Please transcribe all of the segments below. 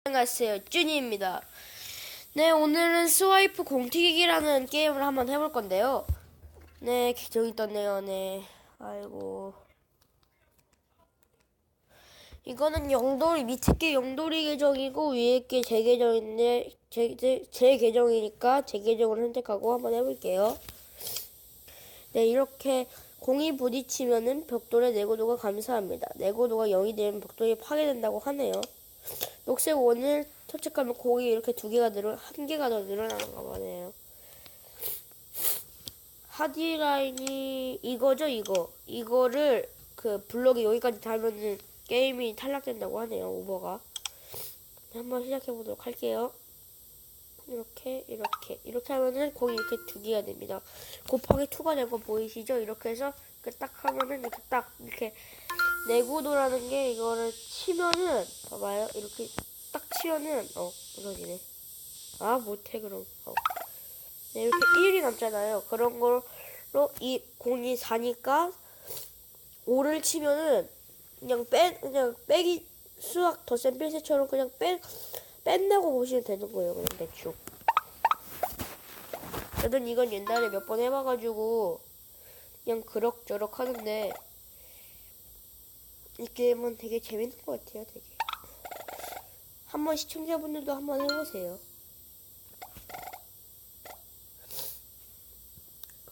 안녕하세요, 쭈니입니다. 네, 오늘은 스와이프 공튀기기라는 게임을 한번 해볼 건데요. 네, 계정이 떴네요. 네, 아이고. 이거는 영돌이, 밑에 게 영돌이 계정이고 위에 게 제 계정인데 제 계정이니까 제 계정을 선택하고 한번 해볼게요. 네, 이렇게 공이 부딪히면은 벽돌의 내구도가 감소합니다. 내구도가 0이 되면 벽돌이 파괴된다고 하네요. 녹색 원을 터치하면 공이 이렇게 한 개가 더 늘어나는가 보네요. 하디라인이 이거죠, 이거. 이거를 그 블록이 여기까지 달면은 게임이 탈락된다고 하네요, 오버가. 한번 시작해 보도록 할게요. 이렇게 하면은 공이 이렇게 2개가 됩니다. 곱하기 2가 된 거 보이시죠? 이렇게 해서 딱 하면은 이렇게 내구도라는 게 이거를 치면은 봐봐요. 이렇게 딱 치면은 무너지네. 아, 못해 그럼. 네, 이렇게 1이 남잖아요. 그런 걸로 이 공이 4니까 5를 치면은 그냥 빼기 수학 덧셈 필세처럼 그냥 뺀다고 보시면 되는 거예요. 그냥 대충. 저는 이건 옛날에 몇 번 해봐가지고 그냥 그럭저럭 하는데 이 게임은 되게 재밌는 것 같아요. 되게. 한번 시청자분들도 한번 해보세요.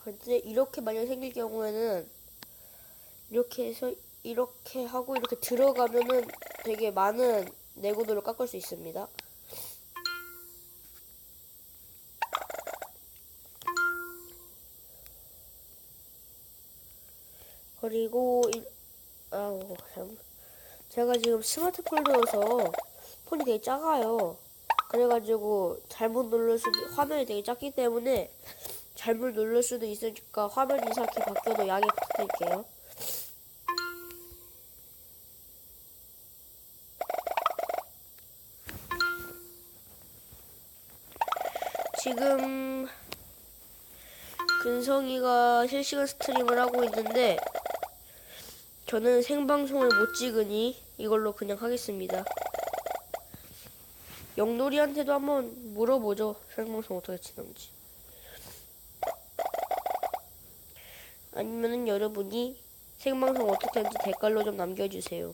근데 이렇게 만약 생길 경우에는 이렇게 해서 이렇게 하고 이렇게 들어가면은 되게 많은 내구도를 깎을 수 있습니다. 그리고 제가 지금 스마트폰이어서 폰이 되게 작아요. 그래가지고 화면이 되게 작기 때문에 잘못 누를 수도 있으니까 화면 이상하게 바뀌어도 양해 부탁드릴게요. 지금 근성이가 실시간 스트림을 하고 있는데 저는 생방송을 못 찍으니 이걸로 그냥 하겠습니다. 영놀이한테도 한번 물어보죠. 생방송 어떻게 치는지. 아니면은 여러분이 생방송 어떻게 하는지 댓글로 좀 남겨주세요.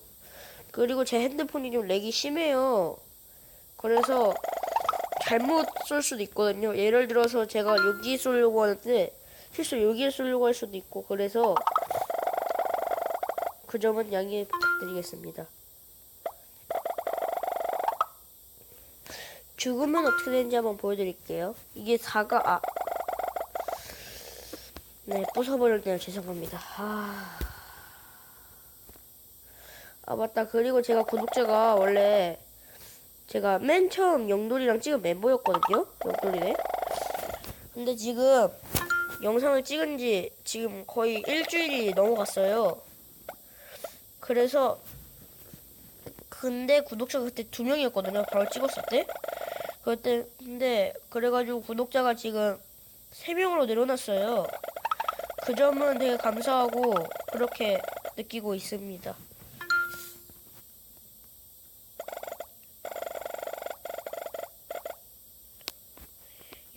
그리고 제 핸드폰이 좀 렉이 심해요. 그래서 잘못 쏠 수도 있거든요. 예를 들어서 제가 여기 쏘려고 하는데 실수 여기에 쏘려고 할 수도 있고, 그래서 그 점은 양해 부탁드리겠습니다. 죽으면 어떻게 되는지 한번 보여드릴게요. 이게 4가 네, 부숴버렸네요. 죄송합니다. 맞다. 그리고 제가 구독자가 원래 제가 맨 처음 영돌이랑 찍은 멤버였거든요. 영돌이네. 근데 지금 영상을 찍은 지 지금 거의 일주일이 넘어갔어요. 근데 구독자가 그때 2명이었거든요. 바로 찍었을 때. 근데 그래가지고 구독자가 지금 3명으로 늘어났어요. 그 점은 되게 감사하고 그렇게 느끼고 있습니다.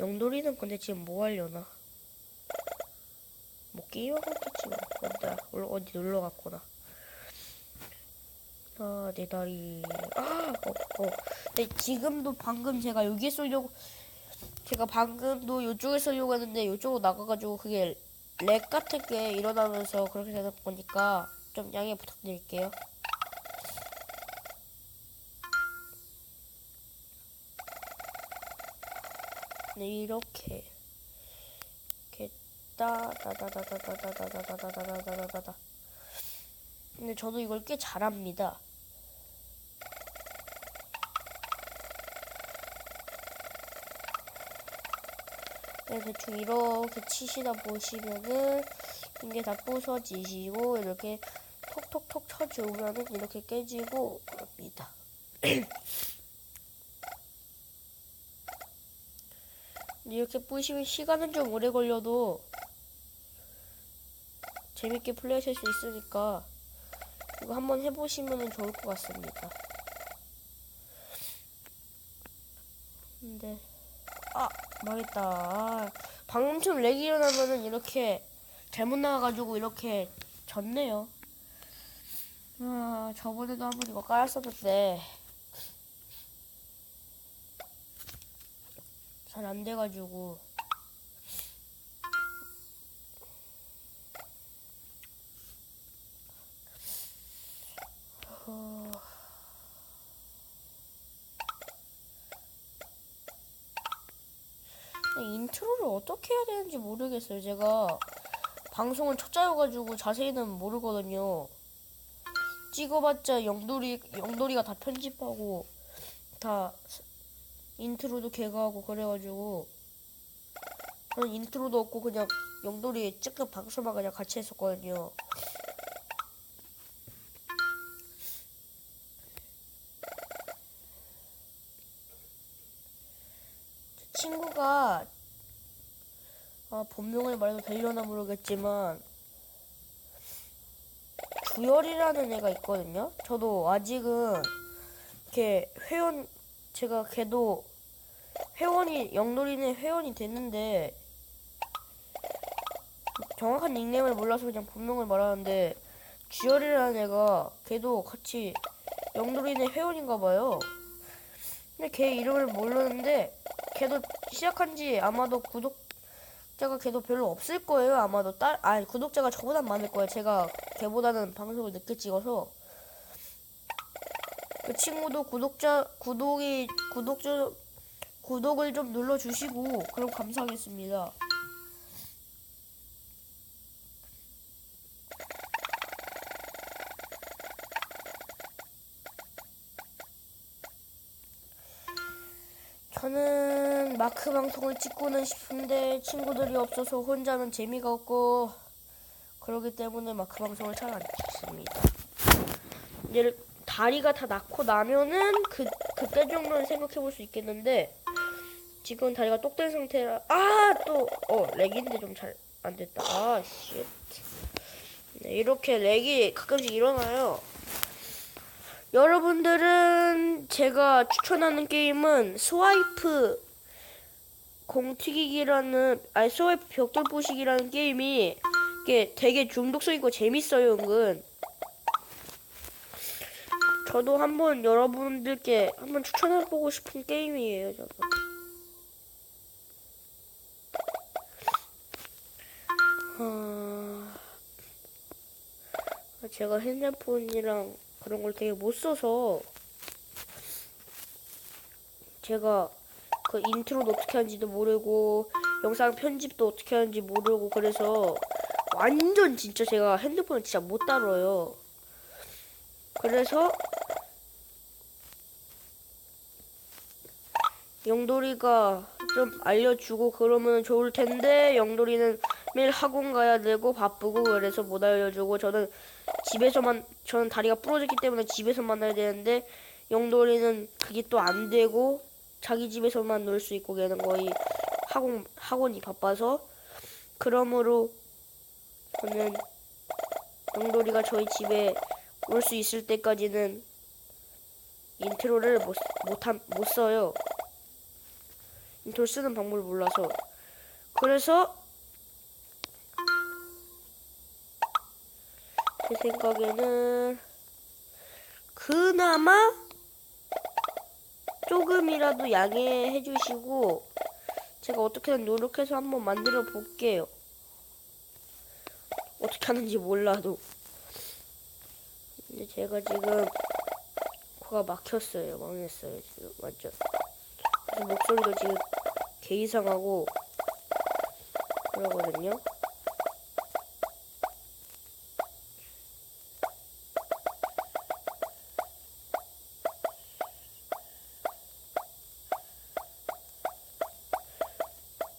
영돌이는 근데 지금 뭐 하려나? 뭐 게임하고 있겠지 뭐. 어디 놀러 갔구나. 내 다리. 네, 방금 제가 여기에 쏘려고, 제가 방금도 이쪽에 쏘려고 했는데 이쪽으로 나가가지고 그게 렉 같은 게 일어나면서 그렇게 되는 거니까 좀 양해 부탁드릴게요. 네, 이렇게 따다다다다다다다다다다다다다다다다다. 근데 저도 이걸 꽤 잘합니다. 네, 대충 이렇게 치시다 보시면은 이게 다 부서지시고 이렇게 톡톡톡 쳐주면은 이렇게 깨지고 그럽니다. 이렇게 부시면 시간은 좀 오래 걸려도 재밌게 플레이하실 수 있으니까 이거 한번 해보시면 좋을 것 같습니다. 근데 망했다. 방금처럼 렉이 일어나면은 이렇게 잘못 나와가지고 이렇게 졌네요. 저번에도 한번 이거 깔았었는데 잘 안 돼가지고. 인트로를 어떻게 해야 되는지 모르겠어요. 제가 방송은 초짜여가지고 자세히는 모르거든요. 찍어봤자 영돌이가 다 편집하고 다 인트로도 걔가 하고 그래가지고 저는 인트로도 없고 그냥 영돌이 찍은 방송만 그냥 같이 했었거든요. 친구가 본명을 말해도 되려나 모르겠지만 주열이라는 애가 있거든요. 저도 아직은 걔 제가 걔도 영돌이는 회원이 됐는데 정확한 닉네임을 몰라서 그냥 본명을 말하는데, 주열이라는 애가 걔도 같이 영돌이네 회원인가봐요. 근데 걔 이름을 모르는데 걔도 시작한지 아마도 구독자가 걔도 별로 없을 거예요. 아마도 구독자가 저보다 많을 거예요. 제가 걔보다는 방송을 늦게 찍어서. 그 친구도 구독을 좀 눌러주시고 그럼 감사하겠습니다. 저는 마크 방송을 찍고는 싶은데 친구들이 없어서 혼자는 재미가 없고 그러기 때문에 마크 방송을 잘 안 찍습니다. 얘를 다리가 다 낳고 나면은 그때 정도는 생각해 볼 수 있겠는데 지금 다리가 똑된 상태라 렉인데 좀 잘 안 됐다. 쉣. 네, 이렇게 렉이 가끔씩 일어나요. 여러분들은 제가 추천하는 게임은 스와이프 스와이프 벽돌 부시기라는 게임이 이게 되게 중독성 있고 재밌어요. 은근 저도 한번 여러분들께 한번 추천해보고 싶은 게임이에요. 저도. 제가 핸드폰이랑 그런 걸 되게 못 써서 제가 그 인트로도 어떻게 하는지도 모르고 영상 편집도 어떻게 하는지 모르고 그래서 완전 진짜 제가 핸드폰을 진짜 못 다뤄요. 그래서 영돌이가 좀 알려주고 그러면 좋을 텐데 영돌이는 매일 학원 가야 되고 바쁘고 그래서 못 알려주고 저는 다리가 부러졌기 때문에 집에서 만나야 되는데 영돌이는 그게 또 안 되고 자기 집에서만 놀 수 있고 걔는 거의 학원이 바빠서 그러므로 저는 영돌이가 저희 집에 올 수 있을 때까지는 인트로를 못 써요. 인트로 쓰는 방법을 몰라서. 그래서 제 생각에는 그나마 조금이라도 양해해 주시고 제가 어떻게든 노력해서 한번 만들어 볼게요. 어떻게 하는지 몰라도. 근데 제가 지금 코가 막혔어요. 망했어요 지금 완전. 그래서 목소리도 지금 개 이상하고 그러거든요.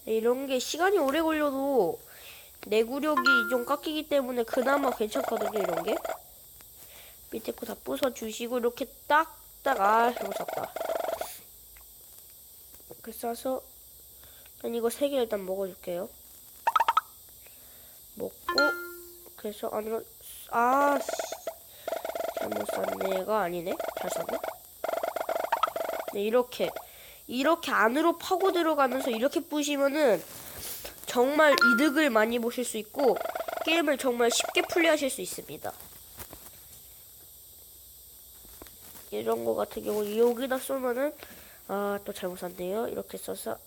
이런 게 시간이 오래 걸려도 내구력이 좀 깎이기 때문에 그나마 괜찮거든요. 이런 게 밑에 거 다 부숴주시고 이렇게 해보셨다. 이렇게 싸서 난 이거 3개 일단 먹어줄게요. 먹고 그래서 안으로 잘못 쌌네가 아니네. 잘 쌌네. 네, 이렇게 이렇게 안으로 파고 들어가면서 이렇게 부시면은 정말 이득을 많이 보실 수 있고 게임을 정말 쉽게 플레이하실 수 있습니다. 이런 거 같은 경우 여기다 쏘면은 또 잘못 샀네요. 이렇게 써서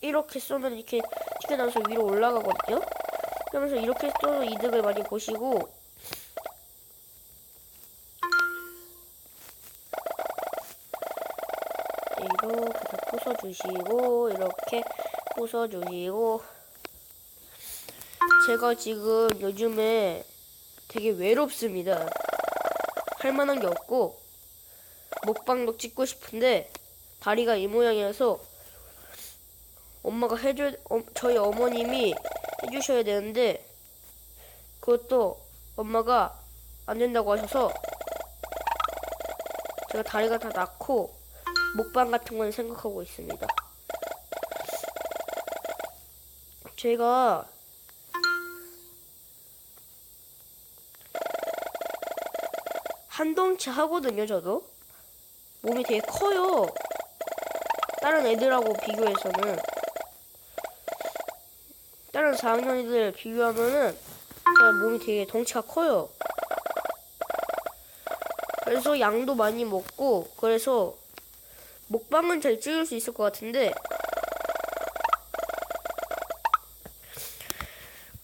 이렇게 쏘면 이렇게 튀겨나와서 위로 올라가거든요. 그러면서 이렇게 쏘면 이득을 많이 보시고 이렇게 다 부숴주시고 이렇게 부숴주시고 제가 지금 요즘에 되게 외롭습니다. 할 만한 게 없고 먹방도 찍고 싶은데 다리가 이 모양이라서 엄마가 저희 어머님이 해주셔야 되는데 그것도 엄마가 안 된다고 하셔서 제가 다리가 다 낳고 먹방 같은 건 생각하고 있습니다. 제가 한동치 하거든요. 저도 몸이 되게 커요. 다른 애들하고 비교해서는 다른 4학년 애들 비교하면은 제가 몸이 되게 덩치가 커요. 그래서 양도 많이 먹고 그래서 먹방은 잘 찍을 수 있을 것 같은데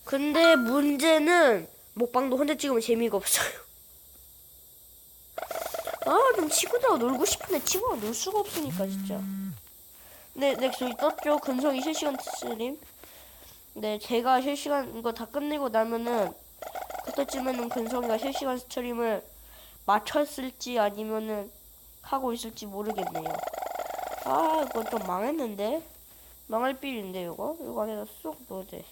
근데 문제는 먹방도 혼자 찍으면 재미가 없어요. 좀 친구들하고 놀고 싶은데 친구랑 놀 수가 없으니까 진짜. 네, 저기 떴죠? 근성이 실시간 스트림. 네, 제가 실시간 이거 다 끝내고 나면은 그때쯤에는 근성이가 실시간 스트림을 마쳤을지 아니면은 하고 있을지 모르겠네요. 이건 좀 망했는데? 망할 빌인데 이거 안에다 쏙 넣어야 돼.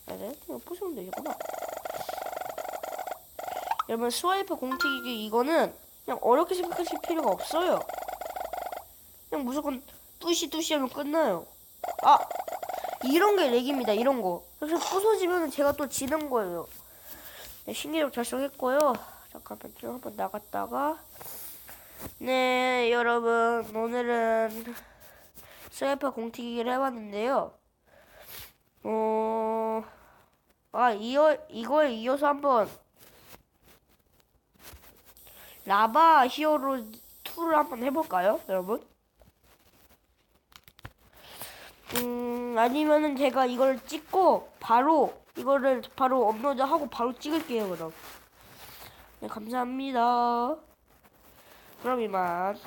네, 이거 부수면 되겠구나. 여러분 스와이프 공튀기기 이거는 그냥 어렵게 생각하실 필요가 없어요. 그냥 무조건 뚜시 하면 끝나요. 이런 게 렉입니다. 이런 거. 그래서 부서지면 제가 또 지는 거예요. 네, 신기록 달성했고요. 잠깐만 좀 한번 나갔다가 네 여러분 오늘은 스와이프 공튀기기를 해봤는데요. 이거에 이어서 한번 라바 히어로 2를 한번 해볼까요, 여러분? 아니면은 제가 이걸 찍고 이거를 바로 업로드하고 바로 찍을게요, 그럼. 네, 감사합니다. 그럼 이만.